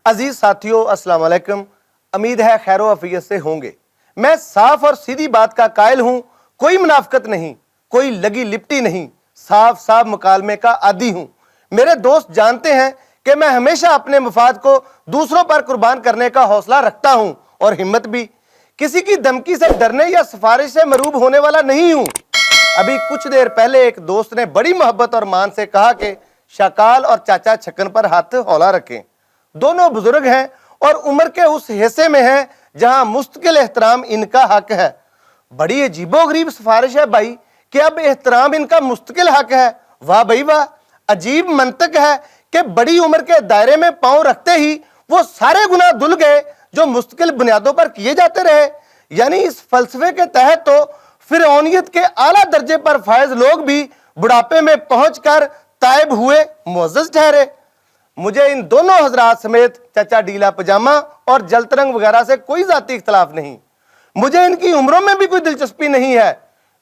अजीज साथियों, अस्सलाम वालेकुम। उम्मीद है खैर अफियत से होंगे। मैं साफ और सीधी बात का कायल हूं, कोई मुनाफिकत नहीं, कोई लगी लिपटी नहीं, साफ साफ मुकालमे का आदी हूं। मेरे दोस्त जानते हैं कि मैं हमेशा अपने मफाद को दूसरों पर कुर्बान करने का हौसला रखता हूं और हिम्मत भी। किसी की धमकी से डरने या सिफारिश से मरूब होने वाला नहीं हूं। अभी कुछ देर पहले एक दोस्त ने बड़ी मोहब्बत और मान से कहा कि शकाल और चाचा छक्कन पर हाथ हौला रखें। दोनों बुजुर्ग हैं और उम्र के उस हिस्से में हैं जहां मुस्तकिल एहतराम इनका हक है। बड़ी अजीबोगरीब सिफारिश है भाई कि अब एहतराम इनका मुस्तकिल हक है। वाह भाई वाह, अजीब मंतक है कि बड़ी उम्र के दायरे में पांव रखते ही वो सारे गुनाह धुल गए जो मुस्तकिल बुनियादों पर किए जाते रहे। यानी इस फलसफे के तहत तो फिरौनियत के आला दर्जे पर फायज लोग भी बुढ़ापे में पहुंचकर तायब हुए, मुअज़्ज़ज़ ठहरे। मुझे इन दोनों हजरात समेत चाचा ढीला पजामा और जलतरंग वगैरह से कोई जाती इख्तलाफ नहीं। मुझे इनकी उम्रों में भी कोई दिलचस्पी नहीं है।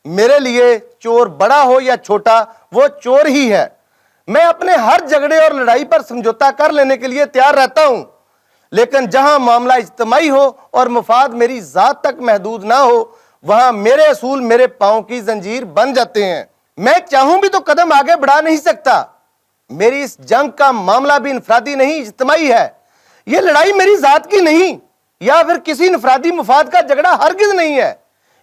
मेरे लिए चोर बड़ा हो या छोटा, वो चोर ही है। मैं अपने हर झगड़े और लड़ाई पर समझौता कर लेने के लिए तैयार रहता हूं, लेकिन जहां मामला इज्तिमाई हो और मुफाद मेरी जात तक महदूद ना हो, वहां मेरे असूल मेरे पांव की जंजीर बन जाते हैं। मैं चाहूं भी तो कदम आगे बढ़ा नहीं सकता। मेरी इस जंग का मामला भी इनफरादी नहीं, इज्तिमाई है। यह लड़ाई मेरी जात की नहीं या फिर किसी इनफरादी मुफाद का झगड़ा हरगिज नहीं है।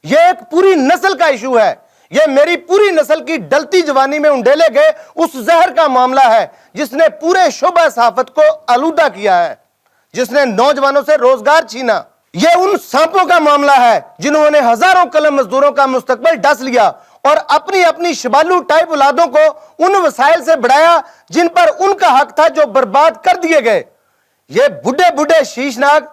यह एक पूरी नस्ल का इशू है। यह मेरी पूरी नस्ल की डलती जवानी में उंडेले गए उस जहर का मामला है जिसने पूरे शोबा सहाफत को आलूदा किया है, जिसने नौजवानों से रोजगार छीना। यह उन सांपों का मामला है जिन्होंने हजारों कलम मजदूरों का मुस्तकबिल डस लिया और अपनी अपनी शबालू टाइप औलादों को उन वसाइल से बढ़ाया जिन पर उनका हक था, जो बर्बाद कर दिए गए। ये बुढ़े बुढ़े शीशनाग,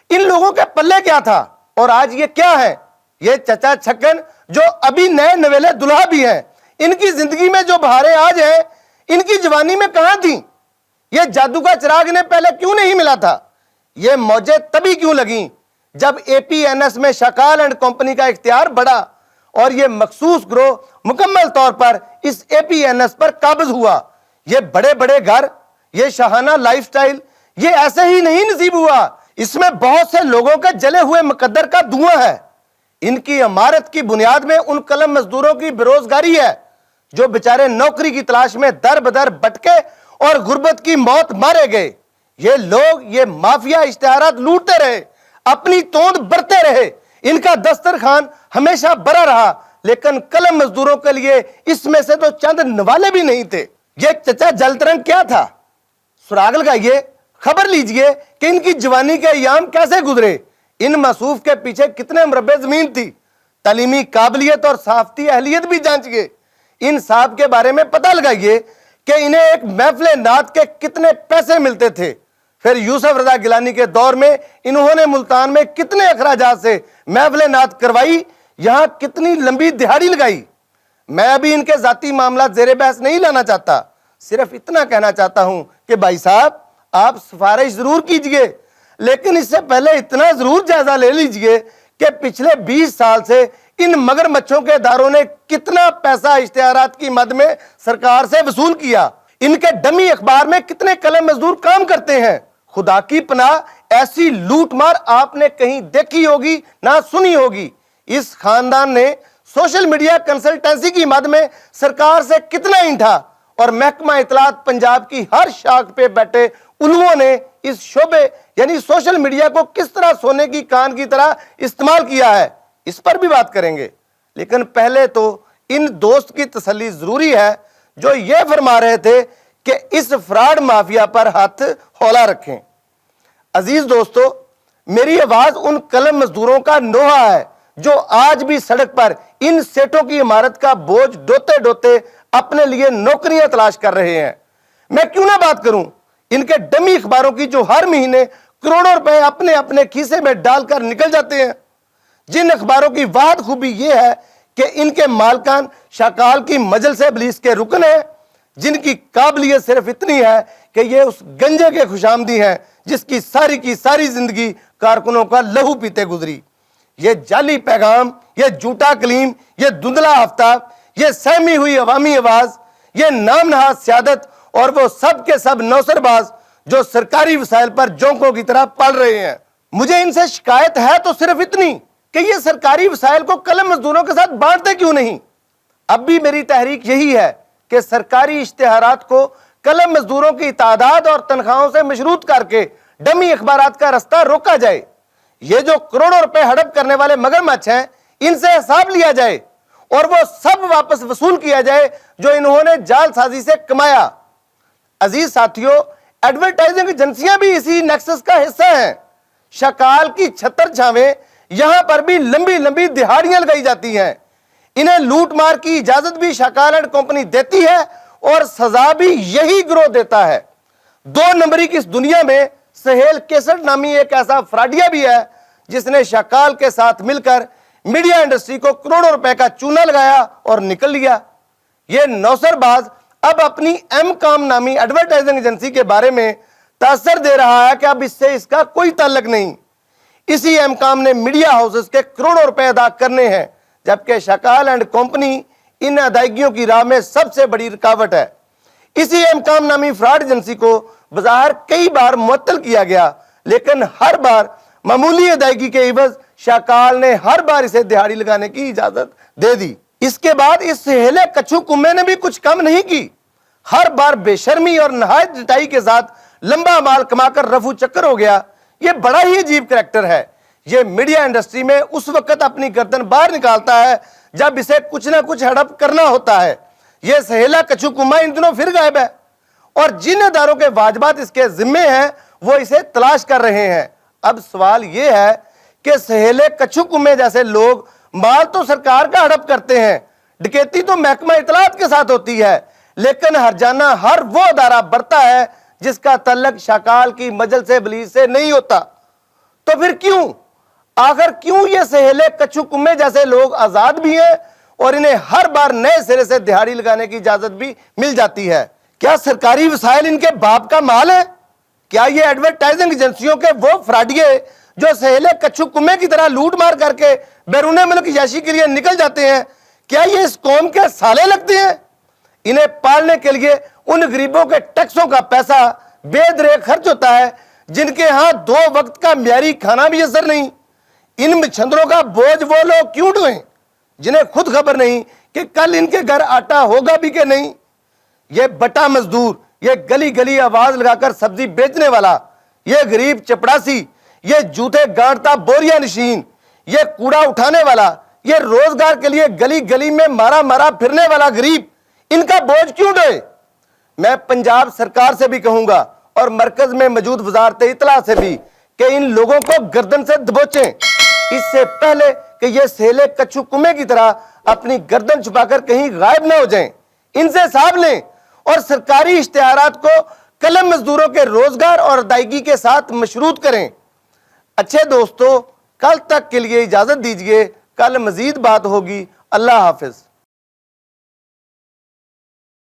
इन लोगों के पल्ले क्या था और आज ये क्या है? ये चचा छक्कन जो अभी नए नवेले दुल्हा भी हैं, इनकी जिंदगी में जो बहारें आज हैं, इनकी जवानी में कहां थी? ये जादू का चिराग इन्हें पहले क्यों नहीं मिला था? ये मौजें तभी क्यों लगी जब एपीएनएस में शकाल एंड कंपनी का इख्तियार बढ़ा और ये मखसूस ग्रोह मुकम्मल तौर पर इस एपीएनएस पर काबिज हुआ। ये बड़े बड़े घर, ये शाहाना लाइफस्टाइल, ये ऐसे ही नहीं नसीब हुआ। इसमें बहुत से लोगों के जले हुए मुकद्दर का धुआं है। इनकी इमारत की बुनियाद में उन कलम मजदूरों की बेरोजगारी है जो बेचारे नौकरी की तलाश में दर बदर भटके और गुर्बत की मौत मारे गए। ये लोग, ये माफिया इश्तिहारात लूटते रहे, अपनी तोंद बरते रहे। इनका दस्तरखान हमेशा भरा रहा, लेकिन कलम मजदूरों के लिए इसमें से तो चंद नवाले भी नहीं थे। ये चचा जलतरंग क्या था? सुराग लगाइए, खबर लीजिए कि इनकी जवानी के अयाम कैसे गुजरे। इन मसूफ के पीछे कितने मरबे जमीन थी। तालीमी काबिलियत और साफ्ती अहलियत भी जांचिए। इन साहब के बारे में पता लगाइए कि इन्हें एक महफिल नात के कितने पैसे मिलते थे। फिर यूसुफ रजा गिलानी के दौर में इन्होंने मुल्तान में कितने अखराजात से महफिल नात करवाई, यहां कितनी लंबी दिहाड़ी लगाई। मैं अभी इनके जाती मामला जेरे बहस नहीं लाना चाहता, सिर्फ इतना कहना चाहता हूं कि भाई साहब, आप सिफारिश जरूर कीजिए, लेकिन इससे पहले इतना जरूर जायजा ले लीजिए कि पिछले 20 साल से इन मगरमच्छों के इदारों ने कितना पैसा इश्तिहारात की मद में सरकार से वसूल किया। इनके डमी अखबार में कितने कलम मजदूर काम करते हैं। खुदा की पनाह, ऐसी लूट मार आपने कहीं देखी होगी ना सुनी होगी। इस खानदान ने सोशल मीडिया कंसल्टेंसी की मद में सरकार से कितना इंठा और महकमा इतलात पंजाब की हर शाख पे बैठे उलुओं ने इस शोबे यानी सोशल मीडिया को किस तरह सोने की कान की तरह इस्तेमाल किया है, इस पर भी बात करेंगे। लेकिन पहले तो इन दोस्त की तसल्ली जरूरी है जो ये फरमा रहे थे कि इस फ्रॉड माफिया पर हाथ हौला रखें। अजीज दोस्तों, मेरी आवाज उन कलम मजदूरों का नोहा है जो आज भी सड़क पर इन सेठों की इमारत का बोझ ढोते ढोते अपने लिए नौकरियां तलाश कर रहे हैं। मैं क्यों ना बात करूं इनके डमी अखबारों की जो हर महीने करोड़ों रुपए अपने अपने खीसे में डालकर निकल जाते हैं। जिन अखबारों की वाहद खूबी यह है कि इनके मालकान शकाल की मजल से इब्लीस के रुकन है, जिनकी काबिलियत सिर्फ इतनी है कि ये उस गंजे के खुशामदी हैं जिसकी सारी की सारी जिंदगी कारकुनों का लहू पीते गुजरी। ये जाली पैगाम, ये झूठा कलीम, ये धुंधला आफ्ताब, ये सहमी हुई अवामी आवाज, ये नाम नहाज सियादत और वो सब के सब नौसरबाज جو سرکاری وسائل پر جونکوں کی طرح پل رہے ہیں۔ مجھے ان سے شکایت ہے تو صرف اتنی کہ یہ سرکاری وسائل کو قلم مزدوروں کے ساتھ بانٹتے کیوں نہیں؟ اب بھی میری تحریک یہی ہے کہ سرکاری اشتہارات کو قلم مزدوروں کی تعداد اور تنخواہوں سے مشروط کر کے ڈمی اخبارات کا رستہ روکا جائے۔ یہ جو کروڑوں روپے ہڑپ کرنے والے مگرمچھ ہیں، ان سے حساب لیا جائے اور وہ سب واپس وصول کیا جائے جو انہوں نے جال سازی سے کمایا۔ عزیز ساتھیوں، ایڈورٹائزنگ ایجنسیاں بھی اسی نیکسس کا حصہ ہیں۔ شکال کی چھتر چھاویں یہاں پر بھی لمبی لمبی دہاڑیاں لگائی جاتی ہیں۔ انہیں لوٹ مار کی اجازت بھی شکال اینڈ کمپنی دیتی ہے اور سزا بھی یہی گروہ دیتا ہے۔ 2 نمبری کی اس دنیا میں سہیل کیسٹ نامی ایک ایسا فراڈیا بھی ہے جس نے شکال کے ساتھ مل کر میڈیا انڈسٹری کو کروڑوں روپے کا چونا لگایا اور نکل لیا۔ یہ نوسر باز اب اپنی ایم کام نامی ایڈورٹائزنگ ایجنسی کے بارے میں تاثر دے رہا ہے کہ اب اس سے اس کا کوئی تعلق نہیں۔ اسی ایم کام نے میڈیا ہاؤسز کے کروڑوں روپے ادا کرنے ہیں، جبکہ شکال اینڈ کمپنی ان ادائیگیوں کی راہ میں سب سے بڑی رکاوٹ ہے۔ اسی ایم کام نامی فراڈ ایجنسی کو بظاہر کئی بار معطل کیا گیا، لیکن ہر بار معمولی ادائیگی کے عوض شکال نے ہر بار اسے دہاڑی لگانے کی اجازت دے دی۔ اس کے بعد اس سہیلے کچھو کمے نے بھی کچھ کم نہیں کی، ہر بار بے شرمی اور نہایت ڈٹائی کے ساتھ لمبا مال کما کر رفو چکر ہو گیا۔ یہ بڑا ہی عجیب کریکٹر ہے۔ یہ میڈیا انڈسٹری میں اس وقت اپنی گردن باہر نکالتا ہے جب اسے کچھ نہ کچھ ہڑپ کرنا ہوتا ہے۔ یہ سہیلا کچھو کما ان دنوں پھر غائب ہے اور جن اداروں کے واجبات اس کے ذمے ہیں وہ اسے تلاش کر رہے ہیں۔ اب سوال یہ ہے کہ سہیلے کچھو کمے جیسے لوگ مال تو سرکار کا ہڑپ کرتے ہیں، ڈکیتی تو محکمہ اطلاعات کے ساتھ ہوتی ہے، لیکن ہرجانہ ہر وہ ادارہ برتا ہے جس کا تعلق شکال کی مجلس ابلیس سے نہیں ہوتا۔ تو پھر کیوں؟ آخر کیوں یہ سہیلے کچھو کمے جیسے لوگ آزاد بھی ہیں اور انہیں ہر بار نئے سرے سے دہاڑی لگانے کی اجازت بھی مل جاتی ہے؟ کیا سرکاری وسائل ان کے باپ کا مال ہے؟ کیا یہ ایڈورٹائزنگ ایجنسیوں کے وہ فراڈیے جو سہیلے کچھو کمے کی طرح لوٹ مار کر کے بیرون ملک یاشی کے لیے نکل جاتے ہیں، کیا یہ اس قوم کے سالے لگتے ہیں؟ انہیں پالنے کے لیے ان غریبوں کے ٹیکسوں کا پیسہ بے درے خرچ ہوتا ہے جن کے ہاں 2 وقت کا معیاری کھانا بھی اثر نہیں۔ ان مچھندروں کا بوجھ وہ لوگ کیوں ڈھوئیں جنہیں خود خبر نہیں کہ کل ان کے گھر آٹا ہوگا بھی کہ نہیں؟ یہ بٹا مزدور، یہ گلی گلی آواز لگا کر سبزی بیچنے والا، یہ غریب چپڑاسی، یہ جوتے گانٹتا بوریا نشین، یہ کوڑا اٹھانے والا، یہ روزگار کے لیے گلی گلی میں مارا مارا پھرنے والا غریب، ان کا بوجھ کیوں ڈھوئے؟ میں پنجاب سرکار سے بھی کہوں گا اور مرکز میں موجود وزارت اطلاع سے بھی کہ ان لوگوں کو گردن سے دبوچیں، اس سے پہلے کہ یہ سہیلے کچھو کمے کی طرح اپنی گردن چھپا کر کہیں غائب نہ ہو جائیں۔ ان سے حساب لیں اور سرکاری اشتہارات کو قلم مزدوروں کے روزگار اور ادائیگی کے ساتھ مشروط کریں۔ اچھے دوستو، کل تک کے لیے اجازت دیجئے، کل مزید بات ہوگی۔ اللہ حافظ۔